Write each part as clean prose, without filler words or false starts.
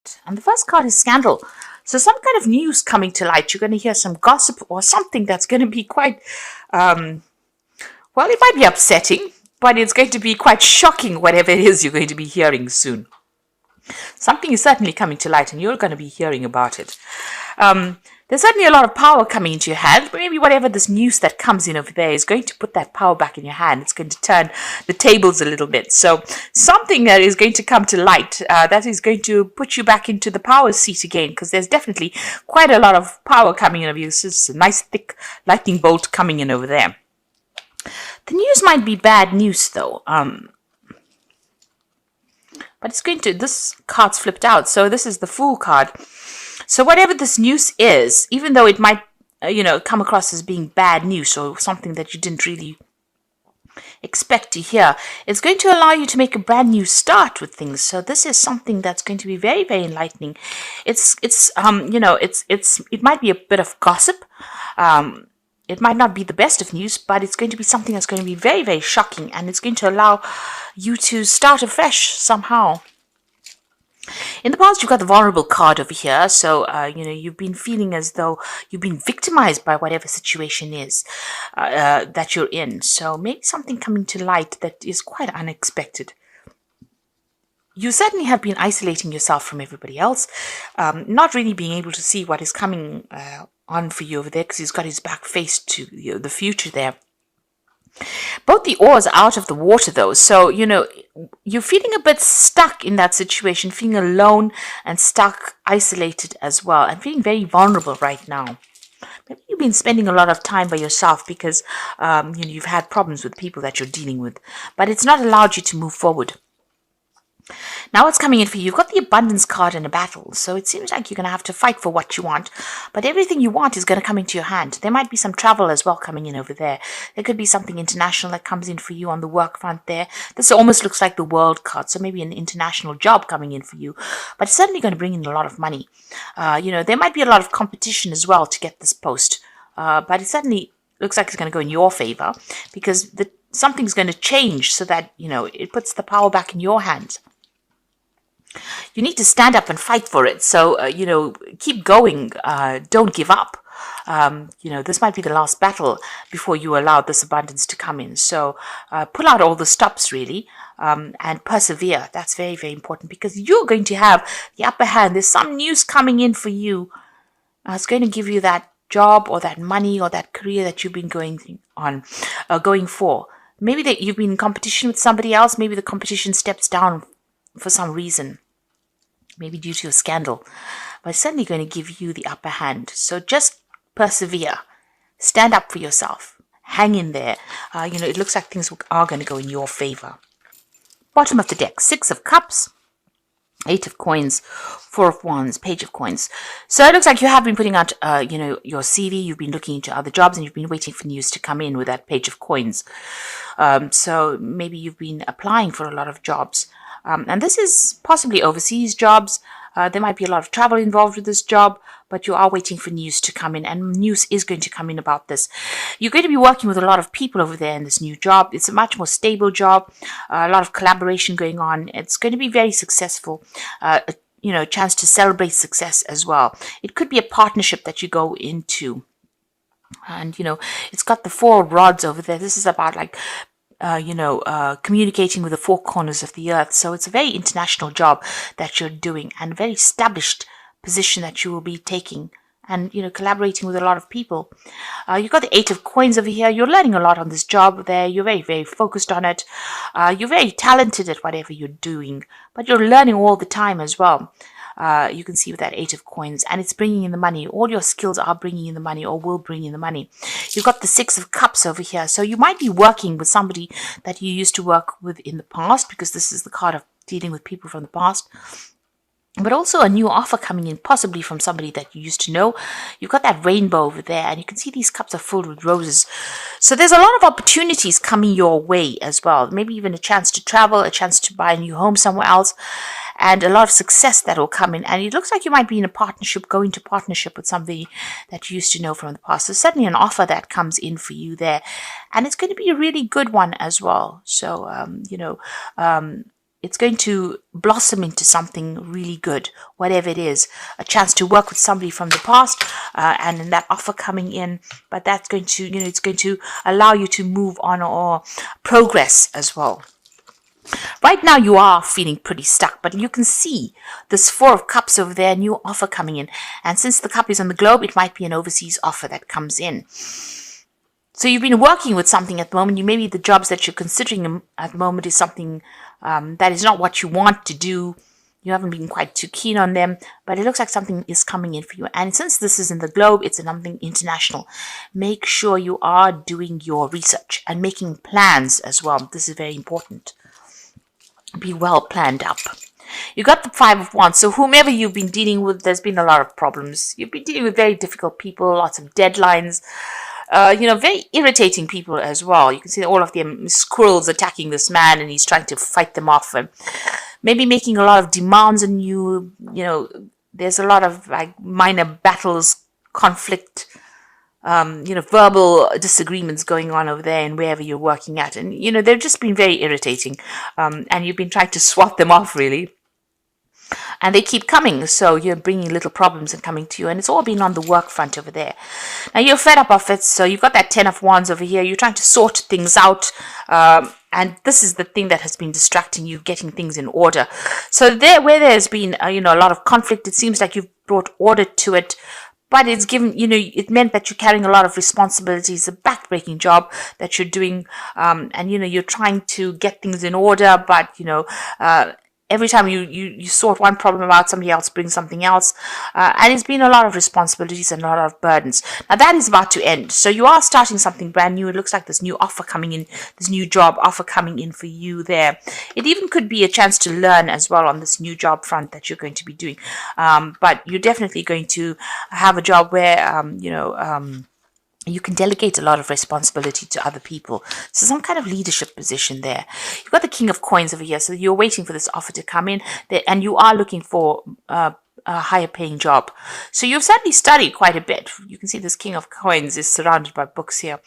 light. And the first card is scandal. So some kind of news coming to light. You're going to hear some gossip or something that's going to be quite, well, it might be upsetting, but it's going to be quite shocking, whatever it is you're going to be hearing soon. Something is certainly coming to light and you're going to be hearing about it. There's certainly a lot of power coming into your hand. Maybe whatever this news that comes in over there is going to put that power back in your hand. It's going to turn the tables a little bit. So something that is going to come to light that is going to put you back into the power seat again, because there's definitely quite a lot of power coming in over you. This is a nice thick lightning bolt coming in over there. The news might be bad news though. But it's going to, this card's flipped out. So this is the Fool card. So whatever this news is, even though it might, come across as being bad news or something that you didn't really expect to hear, it's going to allow you to make a brand new start with things. So this is something that's going to be very, very enlightening. It might be a bit of gossip. It might not be the best of news, but it's going to be something that's going to be very, very shocking, and it's going to allow you to start afresh somehow. In the past, you've got the vulnerable card over here. So, you've been feeling as though you've been victimized by whatever situation is that you're in. So maybe something coming to light that is quite unexpected. You certainly have been isolating yourself from everybody else, not really being able to see what is coming on for you over there, because he's got his back faced to the future there. Both the oars are out of the water though, so you're feeling a bit stuck in that situation, feeling alone and stuck, isolated as well, and feeling very vulnerable right now. Maybe you've been spending a lot of time by yourself because you've had problems with people that you're dealing with, but it's not allowed you to move forward. Now what's coming in for you? You've got the abundance card in a battle, so it seems like you're going to have to fight for what you want, but everything you want is going to come into your hand. There might be some travel as well coming in over there. There could be something international that comes in for you on the work front there. This almost looks like the world card, so maybe an international job coming in for you, but it's certainly going to bring in a lot of money. There might be a lot of competition as well to get this post, but it certainly looks like it's going to go in your favor, because something's going to change so that it puts the power back in your hands. You need to stand up and fight for it. So, keep going. Don't give up. This might be the last battle before you allow this abundance to come in. So, pull out all the stops, really, and persevere. That's very, very important, because you're going to have the upper hand. There's some news coming in for you. It's going to give you that job or that money or that career that you've been going for. Maybe that you've been in competition with somebody else. Maybe the competition steps down for some reason. Maybe due to a scandal, but it's certainly going to give you the upper hand. So just persevere, stand up for yourself, hang in there. It looks like things are going to go in your favor. Bottom of the deck, 6 of Cups, 8 of Coins, 4 of Wands, Page of Coins. So it looks like you have been putting out, your CV. You've been looking into other jobs, and you've been waiting for news to come in with that Page of Coins. So maybe you've been applying for a lot of jobs. And this is possibly overseas jobs. There might be a lot of travel involved with this job, but you are waiting for news to come in, and news is going to come in about this. You're going to be working with a lot of people over there in this new job. It's a much more stable job, a lot of collaboration going on. It's going to be very successful. A chance to celebrate success as well. It could be a partnership that you go into. And, it's got the 4 rods over there. This is about communicating with the 4 corners of the earth. So it's a very international job that you're doing, and a very established position that you will be taking, and collaborating with a lot of people. You've got the 8 of Coins over here. You're learning a lot on this job there. You're very, very focused on it. You're very talented at whatever you're doing, but you're learning all the time as well. You can see with that 8 of Coins, and it's bringing in the money. All your skills are bringing in the money, or will bring in the money. You've got the 6 of Cups over here. So you might be working with somebody that you used to work with in the past, because this is the card of dealing with people from the past. But also a new offer coming in, possibly from somebody that you used to know. You've got that rainbow over there, and you can see these cups are filled with roses. So there's a lot of opportunities coming your way as well. Maybe even a chance to travel, a chance to buy a new home somewhere else, and a lot of success that will come in. And it looks like you might be in a partnership, going to partnership with somebody that you used to know from the past. There's certainly an offer that comes in for you there, and it's going to be a really good one as well. So, it's going to blossom into something really good, whatever it is. A chance to work with somebody from the past, and then that offer coming in. But that's going to, it's going to allow you to move on or progress as well. Right now you are feeling pretty stuck, but you can see this Four of Cups over there, new offer coming in. And since the cup is on the globe, it might be an overseas offer that comes in. So you've been working with something at the moment. Maybe the jobs that you're considering at the moment is something that is not what you want to do. You haven't been quite too keen on them, but it looks like something is coming in for you. And since this is in the globe, it's something international. Make sure you are doing your research and making plans as well. This is very important. Be well planned up. You got the Five of Wands. So whomever you've been dealing with, there's been a lot of problems. You've been dealing with very difficult people, lots of deadlines. Very irritating people as well. You can see all of them squirrels attacking this man, and he's trying to fight them off, and maybe making a lot of demands on you. There's a lot of like minor battles, conflict, verbal disagreements going on over there and wherever you're working at. And, they've just been very irritating. And you've been trying to swat them off, really. And they keep coming, so you're bringing little problems and coming to you, and it's all been on the work front over there. Now you're fed up of it, so you've got that Ten of Wands over here. You're trying to sort things out, and this is the thing that has been distracting you, getting things in order. So where there's been a lot of conflict, it seems like you've brought order to it. But it's given, it meant that you're carrying a lot of responsibilities, a backbreaking job that you're doing, and you're trying to get things in order, but every time you sort one problem out, somebody else brings something else. And it's been a lot of responsibilities and a lot of burdens. Now that is about to end. So you are starting something brand new. It looks like this new offer coming in, this new job offer coming in for you there. It even could be a chance to learn as well on this new job front that you're going to be doing. But you're definitely going to have a job where, you can delegate a lot of responsibility to other people. So some kind of leadership position there. You've got the King of Coins over here. So you're waiting for this offer to come in, and you are looking for a higher paying job. So you've certainly studied quite a bit. You can see this King of Coins is surrounded by books here.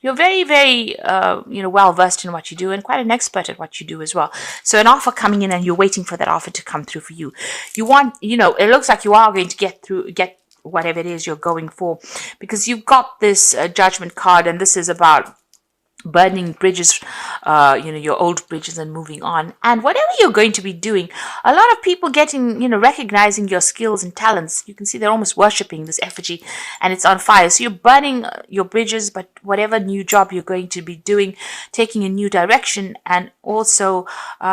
You're very, very, well versed in what you do, and quite an expert at what you do as well. So an offer coming in, and you're waiting for that offer to come through for you. You want, it looks like you are going to get whatever it is you're going for, because you've got this Judgment card, and this is about burning bridges, your old bridges, and moving on. And whatever you're going to be doing, a lot of people getting, recognizing your skills and talents. You can see they're almost worshipping this effigy, and it's on fire. So you're burning your bridges, but whatever new job you're going to be doing, taking a new direction, and also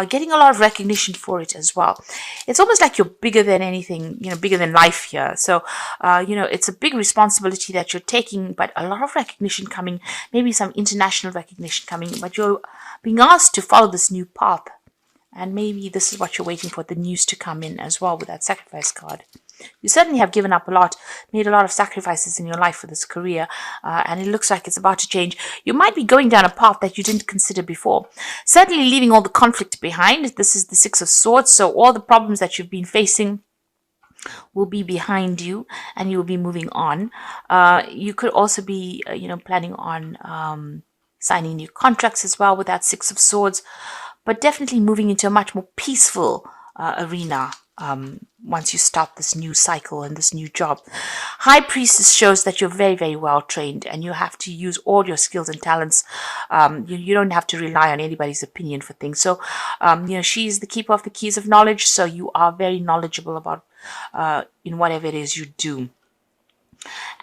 getting a lot of recognition for it as well. It's almost like you're bigger than anything, bigger than life here. So, it's a big responsibility that you're taking, but a lot of recognition coming, maybe some international recognition coming, but you're being asked to follow this new path, and maybe this is what you're waiting for, the news to come in as well with that Sacrifice card. You certainly have given up a lot, made a lot of sacrifices in your life for this career, and it looks like it's about to change. You might be going down a path that you didn't consider before, certainly leaving all the conflict behind. This is the Six of Swords, so all the problems that you've been facing will be behind you, and you will be moving on. You could also be planning on signing new contracts as well with that Six of Swords, but definitely moving into a much more peaceful arena once you start this new cycle and this new job. High Priestess shows that you're very, very well trained, and you have to use all your skills and talents. You don't have to rely on anybody's opinion for things. So, she's the keeper of the keys of knowledge, so you are very knowledgeable about in whatever it is you do.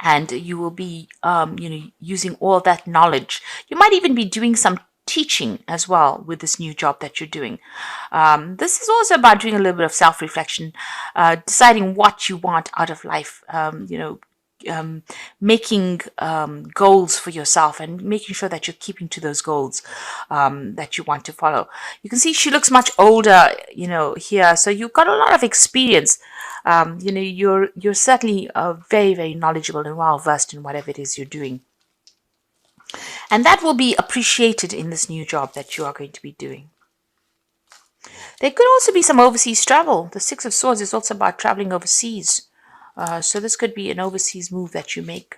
And you will be, using all that knowledge. You might even be doing some teaching as well with this new job that you're doing. This is also about doing a little bit of self-reflection, deciding what you want out of life, making goals for yourself, and making sure that you're keeping to those goals that you want to follow. You can see she looks much older, here. So you've got a lot of experience. You're certainly very, very knowledgeable and well versed in whatever it is you're doing. And that will be appreciated in this new job that you are going to be doing. There could also be some overseas travel. The Six of Swords is also about traveling overseas. So this could be an overseas move that you make.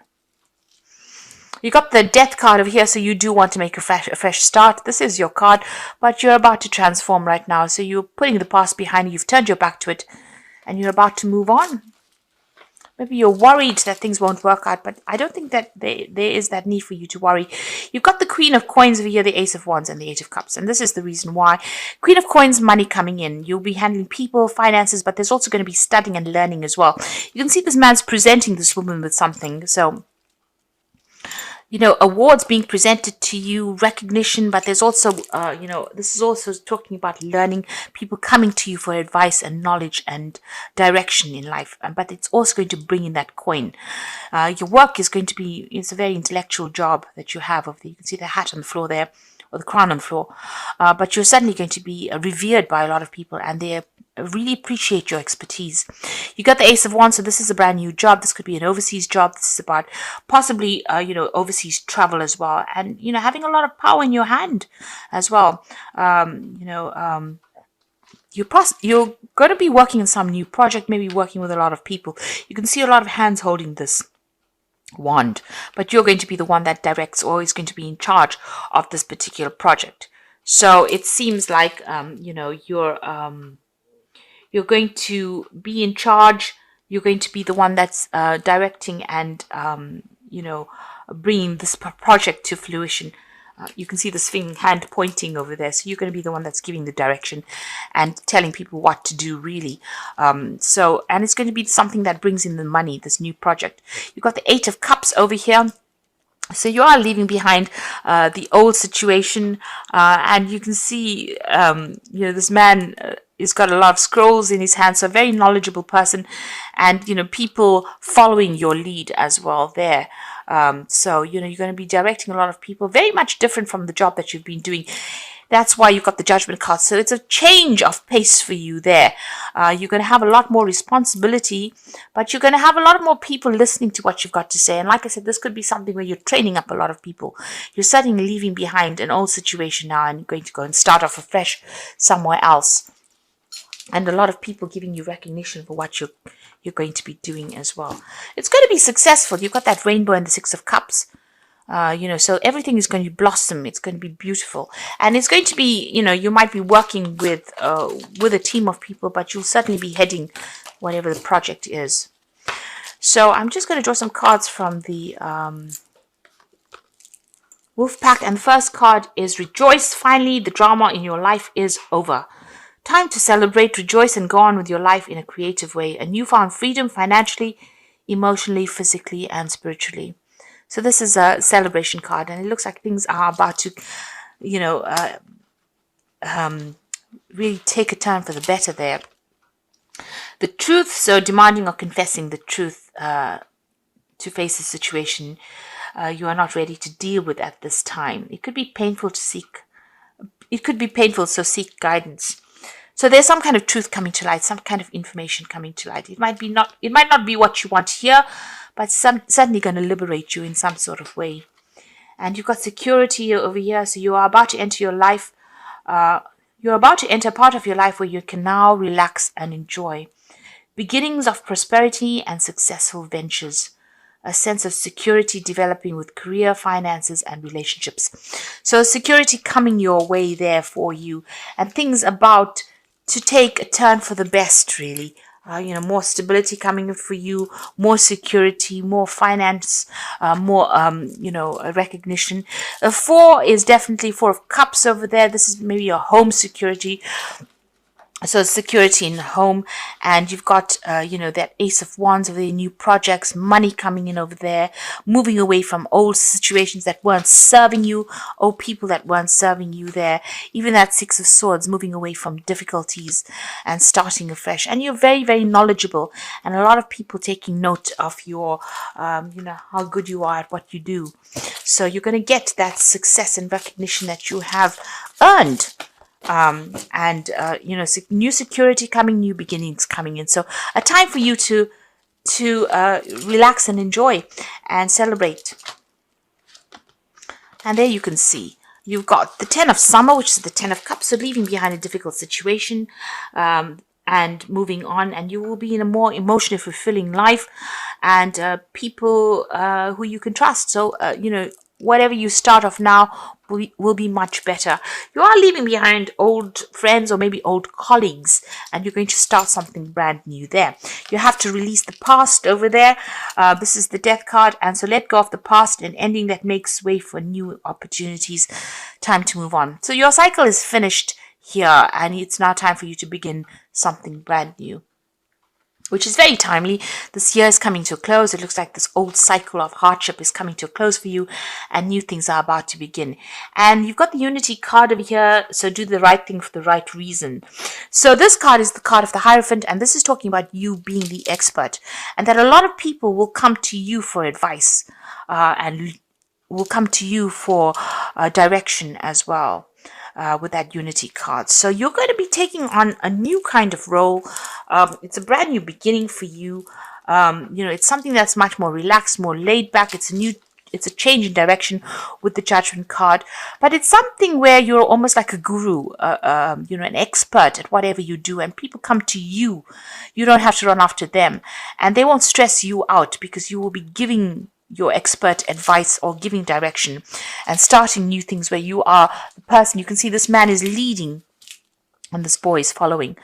You got the death card over here, so you do want to make a fresh start. This is your card, but you're about to transform right now. So you're putting the past behind you. You've turned your back to it, and you're about to move on. Maybe you're worried that things won't work out, but I don't think that there is that need for you to worry. You've got the Queen of Coins over here, the Ace of Wands, and the Eight of Cups. And this is the reason why. Queen of Coins, money coming in. You'll be handling people, finances, but there's also going to be studying and learning as well. You can see this man's presenting this woman with something. So, you know, awards being presented to you, recognition, but there's also, you know, this is also talking about learning, people coming to you for advice and knowledge and direction in life. But it's also going to bring in that coin. Your work is going to be, it's a very intellectual job that you have. You can see the hat on the floor there, or the crown on the floor. But you're suddenly going to be revered by a lot of people, and they really appreciate your expertise. You got the Ace of Wands, so this is a brand new job. This could be an overseas job. This is about possibly, you know, overseas travel as well, and you know, having a lot of power in your hand as well. You know, you're going to be working in some new project, maybe working with a lot of people. You can see a lot of hands holding this wand, but you're going to be the one that directs or is going to be in charge of this particular project. So it seems like, you know, you're going to be in charge. You're going to be the one that's directing and, you know, bringing this project to fruition. You can see this hand pointing over there. So you're going to be the one that's giving the direction and telling people what to do, really. And it's going to be something that brings in the money, this new project. You've got the Eight of Cups over here. So you are leaving behind the old situation, and you can see, you know, this man has got a lot of scrolls in his hand, so a very knowledgeable person, and, you know, people following your lead as well there. So, you know, you're going to be directing a lot of people, very much different from the job that you've been doing. That's why you've got the Judgment card. So it's a change of pace for you there. You're going to have a lot more responsibility, but you're going to have a lot more people listening to what you've got to say. And like I said, this could be something where you're training up a lot of people. You're suddenly leaving behind an old situation now and going to go and start off afresh somewhere else. And a lot of people giving you recognition for what you're going to be doing as well. It's going to be successful. You've got that rainbow and the Six of Cups. You know, so everything is going to blossom. It's going to be beautiful, and it's going to be, you know, you might be working with a team of people, but you'll certainly be heading whatever the project is. So I'm just going to draw some cards from the Wolf Pack, and the first card is Rejoice. Finally, the drama in your life is over. Time to celebrate, rejoice, and go on with your life in a creative way. A newfound freedom financially, emotionally, physically, and spiritually. So this is a celebration card, and it looks like things are about to, you know, really take a turn for the better there. The truth, so demanding or confessing the truth to face a situation you are not ready to deal with at this time. It could be painful to seek. It could be painful, so seek guidance. So there's some kind of truth coming to light, some kind of information coming to light. It might not be what you want to hear, but certainly going to liberate you in some sort of way. And you've got security over here, so you are about to enter your life. You're about to enter a part of your life where you can now relax and enjoy. Beginnings of prosperity and successful ventures. A sense of security developing with career, finances, and relationships. So security coming your way there for you, and things about to take a turn for the best, really. You know, more stability coming in for you, more security, more finance, more, you know, recognition. 4 is definitely 4 of Cups over there. This is maybe your home security. So security in the home, and you've got, you know, that Ace of Wands over the new projects, money coming in over there, moving away from old situations that weren't serving you, old people that weren't serving you there. Even that Six of Swords, moving away from difficulties and starting afresh. And you're very, very knowledgeable, and a lot of people taking note of your, you know, how good you are at what you do. So you're going to get that success and recognition that you have earned. You know, new security coming, new beginnings coming in. So a time for you to relax and enjoy and celebrate. And there you can see you've got the 10 of Summer, which is the 10 of Cups, so leaving behind a difficult situation. and moving on, and you will be in a more emotionally fulfilling life, and people who you can trust. So whatever you start off now will be much better. You are leaving behind old friends or maybe old colleagues, and you're going to start something brand new there. You have to release the past over there. This is the Death card, and so let go of the past, and ending that makes way for new opportunities. Time to move on. So your cycle is finished here, and it's now time for you to begin something brand new, which is very timely. This year is coming to a close. It looks like this old cycle of hardship is coming to a close for you, and new things are about to begin. And you've got the Unity card over here, so do the right thing for the right reason. So this card is the card of the Hierophant, and this is talking about you being the expert, and that a lot of people will come to you for advice, and will come to you for direction as well. With that Unity card. So you're going to be taking on a new kind of role. It's a brand new beginning for you. It's something that's much more relaxed, more laid back. It's a change in direction with the Judgment card, but it's something where you're almost like a guru, an expert at whatever you do, and people come to you. You don't have to run after them, and they won't stress you out because you will be giving your expert advice or giving direction and starting new things where you are the person. You can see this man is leading and this boy is following.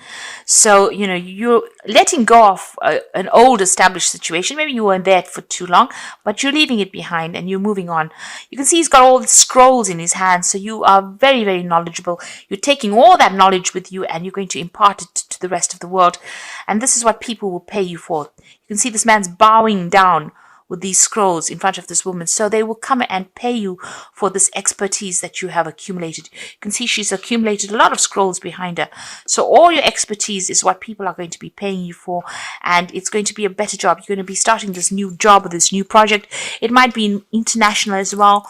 So, you're letting go of an old established situation. Maybe you weren't there for too long, but you're leaving it behind and you're moving on. You can see he's got all the scrolls in his hands. So you are very, very knowledgeable. You're taking all that knowledge with you and you're going to impart it to the rest of the world. And this is what people will pay you for. You can see this man's bowing down with these scrolls in front of this woman. So they will come and pay you for this expertise that you have accumulated. You can see she's accumulated a lot of scrolls behind her. So all your expertise is what people are going to be paying you for. And it's going to be a better job. You're going to be starting this new job or this new project. It might be international as well,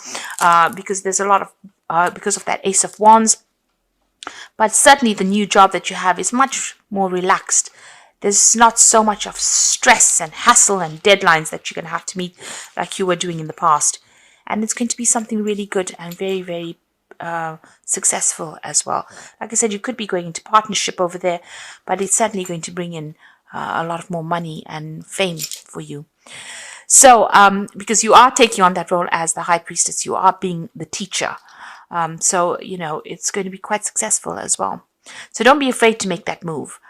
because there's a lot of, because of that Ace of Wands. But certainly the new job that you have is much more relaxed. There's not so much of stress and hassle and deadlines that you're going to have to meet like you were doing in the past. And it's going to be something really good and very, very successful as well. Like I said, you could be going into partnership over there, but it's certainly going to bring in a lot of more money and fame for you. So, because you are taking on that role as the High Priestess, you are being the teacher. So, it's going to be quite successful as well. So don't be afraid to make that move.